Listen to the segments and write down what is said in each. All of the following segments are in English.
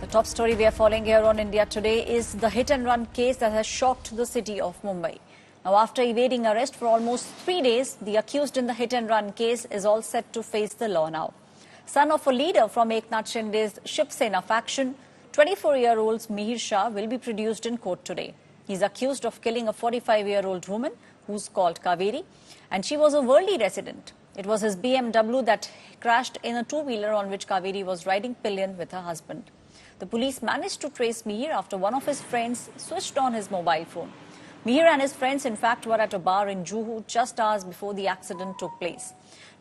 top story we are following here on India Today is the hit-and-run case that has shocked the city of Mumbai. Now, after evading arrest for almost 3 days, the accused in the hit-and-run case is all set to face the law now. Son of a leader from Eknath Shinde's Shiv Sena faction, 24-year-old Mihir Shah will be produced in court today. He's accused of killing a 45-year-old woman who's called Kaveri, and she was a Worli resident. It was his BMW that crashed in a two-wheeler on which Kaveri was riding pillion with her husband. The police managed to trace Mihir after one of his friends switched on his mobile phone. Mihir and his friends, in fact, were at a bar in Juhu just hours before the accident took place.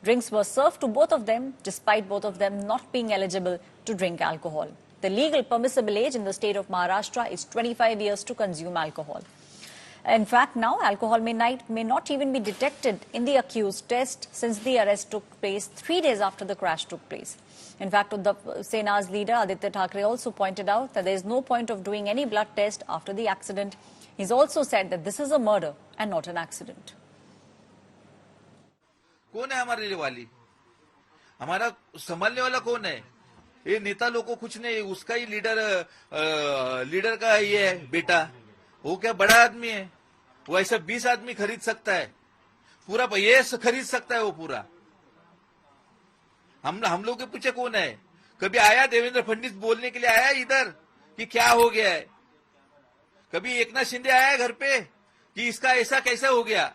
Drinks were served to both of them, despite both of them not being eligible to drink alcohol. The legal permissible age in the state of Maharashtra is 25 years to consume alcohol. In fact, now alcohol may not even be detected in the accused test since the arrest took place 3 days after the crash took place. In fact, the Sena's leader Aditya Thackeray also pointed out that there is no point of doing any blood test after the accident. He's also said that this is a murder and not an accident. कौन है हमारे वाली? हमारा संभालने वाला कौन है? ये नेता लोग को कुछ नहीं, उसका ही लीडर का ये है बेटा. वो क्या बड़ा आदमी है? वो ऐसा 20 आदमी खरीद सकता है, पूरा ये खरीद सकता है वो पूरा. हम लोग के पूछे कौन है? कभी आया देवेंद्र फडणवीस बोलने के लिए आया इधर कि क्या हो गया है? कभी एकनाथ शिंदे आया घर पे कि इसका ऐसा कैसा हो गया,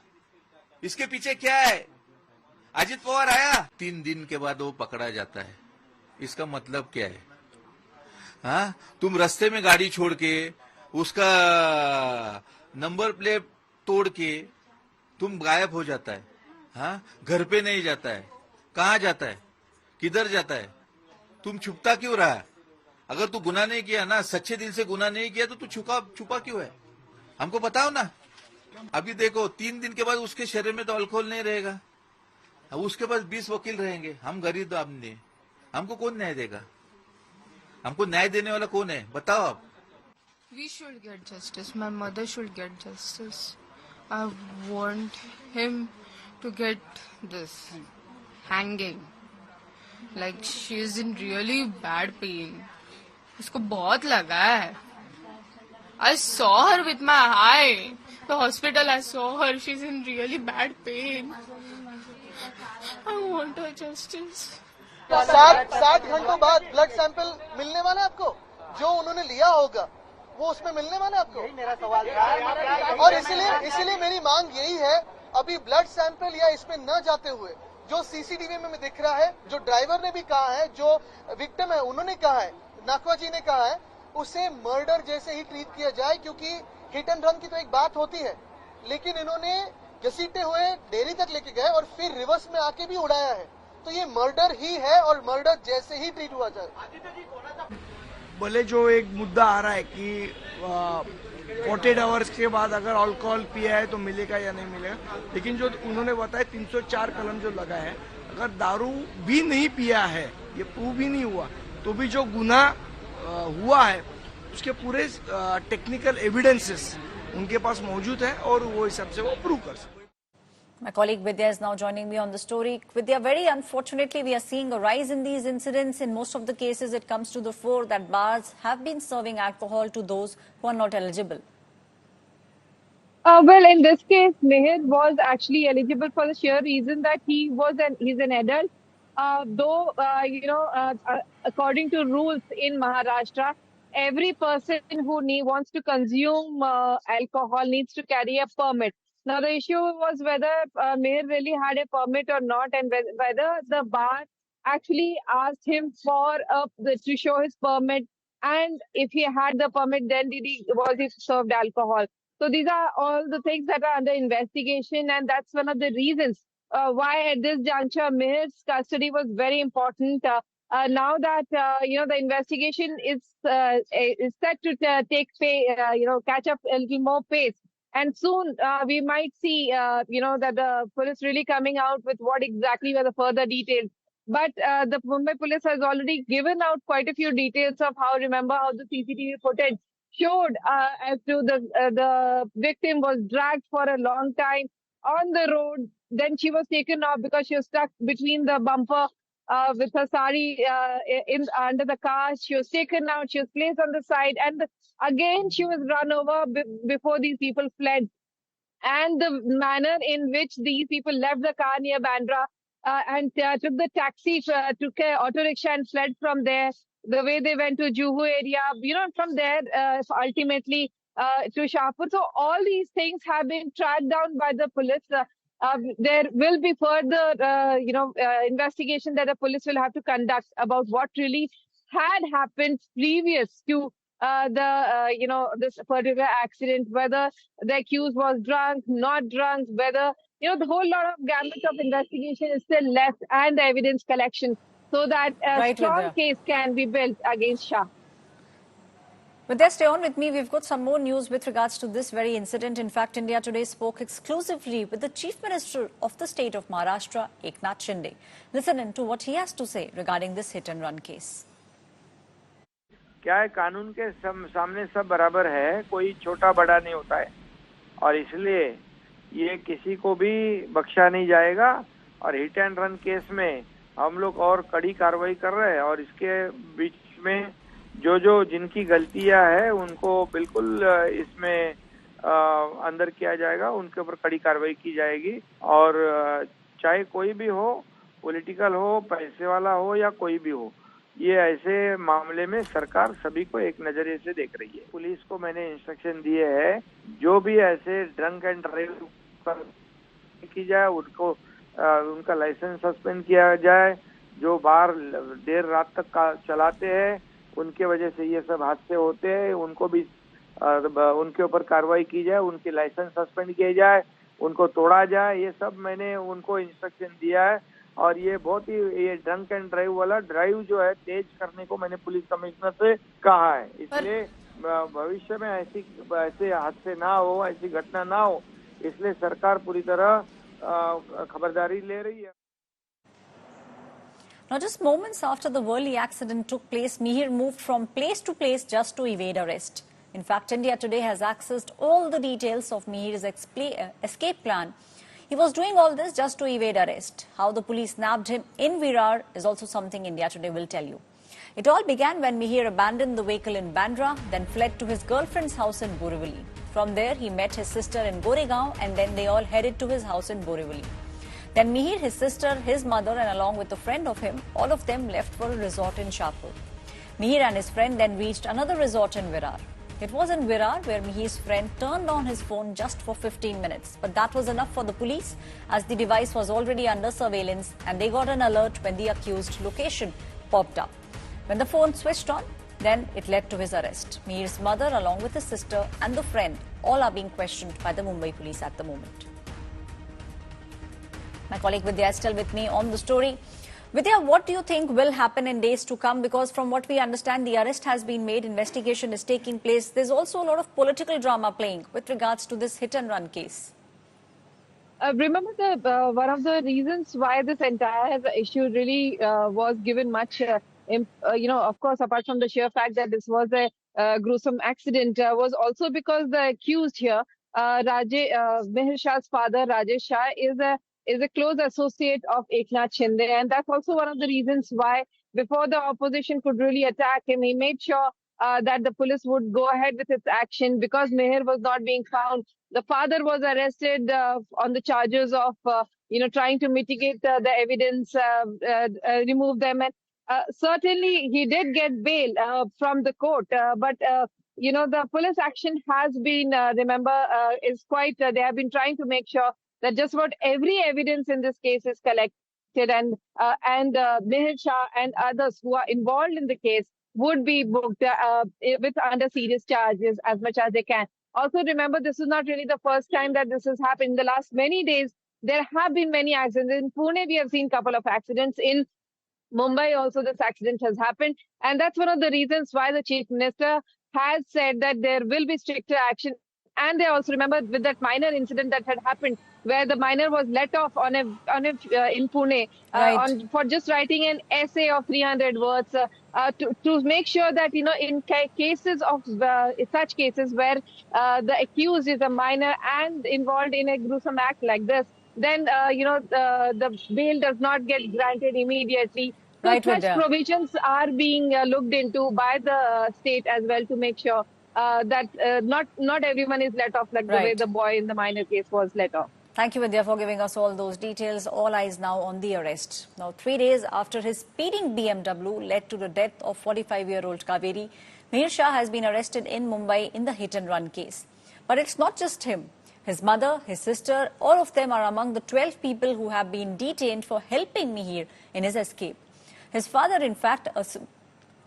इसके पीछे क्या है? अजित पवार आया, 3 दिन के बाद वो पकड़ा जाता है. इसका मतलब क्या है? हाँ, तुम रास्ते में गाड़ी छोड़ के उसका नंबर प्लेट तोड़ के तुम गायब हो जाता है. हाँ, घर पे नहीं जाता है, कहाँ जाता है, किधर जाता है? तुम छुपता क्यों रहा? अगर तू गुनाह नहीं किया ना, सच्चे दिल से गुनाह नहीं किया तो तू छुपा क्यों है? हमको बताओ ना. अभी देखो 3 दिन के बाद उसके शरीर में तो अल्कोहल नहीं रहेगा. अब उसके पास 20 वकील रहेंगे. हम गरीब आदमी, हमको कौन न्याय देगा? हमको न्याय देने वाला कौन है? बताओ आप. We should get justice. My mother should get justice. I want him to get this hanging. Like she is in really bad pain. उसको बहुत लगा है. I saw her with my eye. The hospital I saw her. She's in really bad pain. I want her justice. 60 घंटों बाद blood sample मिलने वाला है आपको, जो उन्होंने लिया होगा वो उसमें मिलने वाला है आपको. यही मेरा सवाल है. और इसीलिए मेरी मांग यही है, अभी ब्लड सैंपल या इसमें न जाते हुए जो सीसीटीवी में दिख रहा है, जो ड्राइवर ने भी कहा है, जो विक्टिम है उन्होंने कहा है, नाकवा जी ने कहा है, उसे मर्डर जैसे ही ट्रीट किया जाए. क्योंकि हिट एंड रन की तो एक बात होती है, लेकिन इन्होंने घसीटते हुए डेयरी तक लेके गए और फिर रिवर्स में आके भी उड़ाया है. तो ये मर्डर ही है और मर्डर जैसे ही ट्रीट हुआ जाए. भले जो एक मुद्दा आ रहा है कि 48 आवर्स के बाद अगर अल्कोहल पिया है तो मिलेगा या नहीं मिलेगा, लेकिन जो उन्होंने बताया 304 कलम जो लगा है, अगर दारू भी नहीं पिया है, ये प्रूव भी नहीं हुआ, तो भी जो गुनाह हुआ है उसके पूरे टेक्निकल एविडेंसेस उनके पास मौजूद है और वो हिसाब से वो प्रूव कर सकते. My colleague Vidya is now joining me on the story. Vidya, very unfortunately, we are seeing a rise in these incidents. In most of the cases, it comes to the fore that bars have been serving alcohol to those who are not eligible. Well, in this case, Mihir was actually eligible for the sheer reason that he's an adult. Though, according to rules in Maharashtra, every person who wants to consume alcohol needs to carry a permit. Now, the issue was whether Mihir really had a permit or not, and whether the bar actually asked him to show his permit, and if he had the permit, then was he served alcohol. So these are all the things that are under investigation, and that's one of the reasons why at this juncture Mihir's custody was very important. Now that the investigation is set to catch up a little more pace. And soon we might see, that the police really coming out with what exactly were the further details. But the Mumbai police has already given out quite a few details of how the CCTV footage showed as to the victim was dragged for a long time on the road. Then she was taken off because she was stuck between the bumper with her sari in under the car. She was taken out. She was placed on the side, and again she was run over before these people fled. And the manner in which these people left the car near Bandra and took the taxi, took a auto rickshaw and fled from there. The way they went to Juhu area, from there ultimately to Shahpur. So all these things have been tracked down by the police. There will be further, investigation that the police will have to conduct about what really had happened previous to this particular accident, whether the accused was drunk, not drunk, whether, the whole lot of gamut of investigation is still left and the evidence collection so that a Right, strong Vidya. case can be built against Shah. Vidya, stay on with me. We've got some more news with regards to this very incident. In fact, India Today spoke exclusively with the Chief Minister of the state of Maharashtra, Eknath Shinde. Listen in to what he has to say regarding this hit-and-run case. क्या है, कानून के सामने सब बराबर है, कोई छोटा बड़ा नहीं होता है और इसलिए ये किसी को भी बख्शा नहीं जाएगा। और हिट एंड रन केस में हम लोग और कड़ी कार्रवाई कर रहे हैं और इसके बीच में जो जिनकी गलतियां है उनको बिल्कुल इसमें अंदर किया जाएगा, उनके ऊपर कड़ी कार्रवाई की जाएगी। और चाहे कोई भी हो, पॉलिटिकल हो, पैसे वाला हो या कोई भी हो, ये ऐसे मामले में सरकार सभी को एक नजरिए से देख रही है। पुलिस को मैंने इंस्ट्रक्शन दिए है, जो भी ऐसे ड्रंक एंड ड्राइव की जाए उनको उनका लाइसेंस सस्पेंड किया जाए। जो बार देर रात तक चलाते हैं उनके वजह से ये सब हादसे होते हैं, उनको भी उनके ऊपर कार्रवाई की जाए, उनके लाइसेंस सस्पेंड किए जाए, उनको तोड़ा जाए। ये सब मैंने उनको इंस्ट्रक्शन दिया है। और ये बहुत ही ये ड्रंक एंड ड्राइव वाला ड्राइव जो है तेज करने को मैंने पुलिस कमिश्नर से कहा है। इसलिए भविष्य में ऐसे हादसे ना हो, ऐसी घटना ना हो, इसलिए सरकार पूरी तरह खबरदारी ले रही है। Now, just moments after the Worli accident took place, Mihir moved from place to place just to evade arrest. In fact, India Today has accessed all the details of Mihir's escape plan. He was doing all this just to evade arrest. How the police nabbed him in Virar is also something India Today will tell you. It all began when Mihir abandoned the vehicle in Bandra, then fled to his girlfriend's house in Borivali. From there, he met his sister in Goregaon and then they all headed to his house in Borivali. Then Mihir, his sister, his mother and along with a friend of him, all of them left for a resort in Shahpur. Mihir and his friend then reached another resort in Virar. It was in Virar where Mihir's friend turned on his phone just for 15 minutes. But that was enough for the police as the device was already under surveillance and they got an alert when the accused location popped up. When the phone switched on, then it led to his arrest. Mihir's mother along with his sister and the friend all are being questioned by the Mumbai police at the moment. My colleague Vidya is still with me on the story. Vidya, what do you think will happen in days to come? Because from what we understand, the arrest has been made, investigation is taking place. There's also a lot of political drama playing with regards to this hit-and-run case. Remember, one of the reasons why this entire issue really was given much, of course, apart from the sheer fact that this was a gruesome accident, was also because the accused here, Mihir Shah's father, Rajesh Shah, is a close associate of Eknath Shinde. And that's also one of the reasons why, before the opposition could really attack him, he made sure that the police would go ahead with its action because Mihir was not being found. The father was arrested on the charges of, trying to mitigate the evidence, remove them. And certainly he did get bail from the court. But the police action has been, is quite, they have been trying to make sure that just about every evidence in this case is collected and Mihir Shah and others who are involved in the case would be booked with under serious charges as much as they can. Also, remember, this is not really the first time that this has happened. In the last many days, there have been many accidents. In Pune, we have seen a couple of accidents. In Mumbai, also, this accident has happened. And that's one of the reasons why the Chief Minister has said that there will be stricter action. And they also remember with that minor incident that had happened, where the minor was let off in Pune for just writing an essay of 300 words to make sure that, in cases of such cases where the accused is a minor and involved in a gruesome act like this, then the bail does not get granted immediately. So Right, such Vidya. provisions are being looked into by the state as well to make sure that not everyone is let off like the way Right. the boy in the minor case was let off. Thank you, Vidya, for giving us all those details. All eyes now on the arrest. Now, 3 days after his speeding BMW led to the death of 45-year-old Kaveri, Mihir Shah has been arrested in Mumbai in the hit-and-run case. But it's not just him. His mother, his sister, all of them are among the 12 people who have been detained for helping Mihir in his escape. His father, in fact,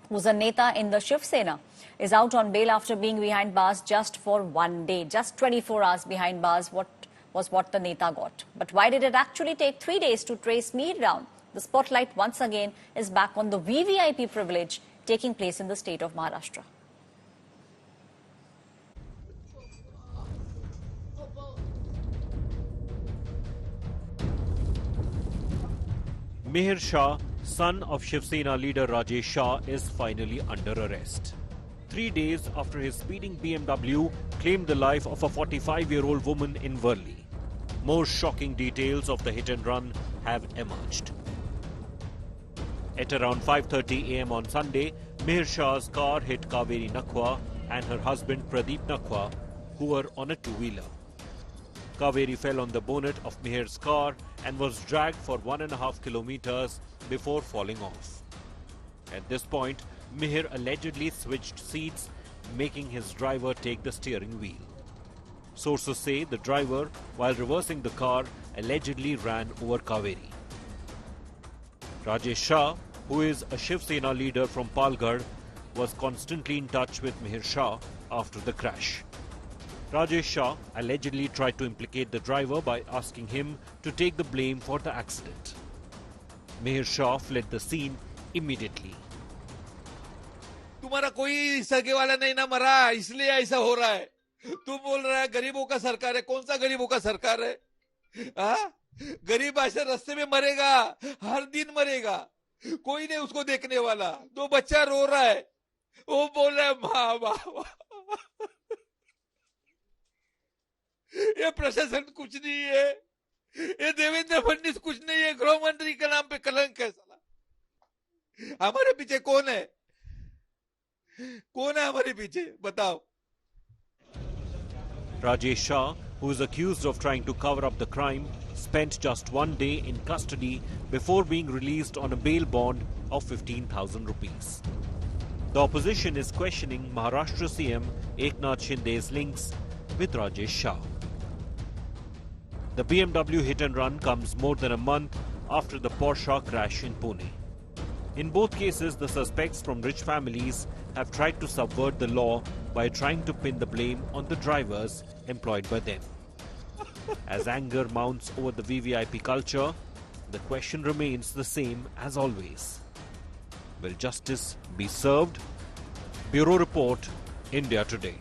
who's a Neta in the Shiv Sena, is out on bail after being behind bars just for 1 day. Just 24 hours behind bars was what the Neta got. But why did it actually take 3 days to trace Mihir down? The spotlight once again is back on the VVIP privilege taking place in the state of Maharashtra. Mihir Shah, son of Shiv Sena leader Rajesh Shah, is finally under arrest. 3 days after his speeding BMW claimed the life of a 45-year-old woman in Worli. More shocking details of the hit-and-run have emerged. At around 5:30 a.m. on Sunday, Mihir Shah's car hit Kaveri Nakhwa and her husband Pradeep Nakhwa, who were on a two-wheeler. Kaveri fell on the bonnet of Mihir's car and was dragged for 1.5 kilometers before falling off. At this point, Mihir allegedly switched seats, making his driver take the steering wheel. Sources say the driver, while reversing the car, allegedly ran over Kaveri. Rajesh Shah, who is a Shiv Sena leader from Palghar, was constantly in touch with Mihir Shah after the crash. Rajesh Shah allegedly tried to implicate the driver by asking him to take the blame for the accident. Mihir Shah fled the scene immediately. तुम्हारा कोई सगे वाला नहीं ना मरा, इसलिए ऐसा हो रहा है. तू बोल रहा है गरीबों का सरकार है. कौन सा गरीबों का सरकार है? गरीब ऐसे रास्ते में मरेगा, हर दिन मरेगा, कोई नहीं उसको देखने वाला. 2 बच्चा रो रहा है, वो बोल रहा है माँ बाबा. ये प्रशासन कुछ नहीं है, ये देवेंद्र फडणवीस कुछ नहीं है. गृह मंत्री के नाम पे कलंक है साला. हमारे पीछे कौन है? कौन है हमारे पीछे? बताओ. Rajesh Shah, who is accused of trying to cover up the crime, spent just 1 day in custody before being released on a bail bond of 15,000 rupees. The opposition is questioning Maharashtra CM Eknath Shinde's links with Rajesh Shah. The BMW hit-and-run comes more than a month after the Porsche crash in Pune. In both cases, the suspects from rich families have tried to subvert the law by trying to pin the blame on the drivers employed by them. As anger mounts over the VVIP culture, the question remains the same as always. Will justice be served? Bureau Report, India Today.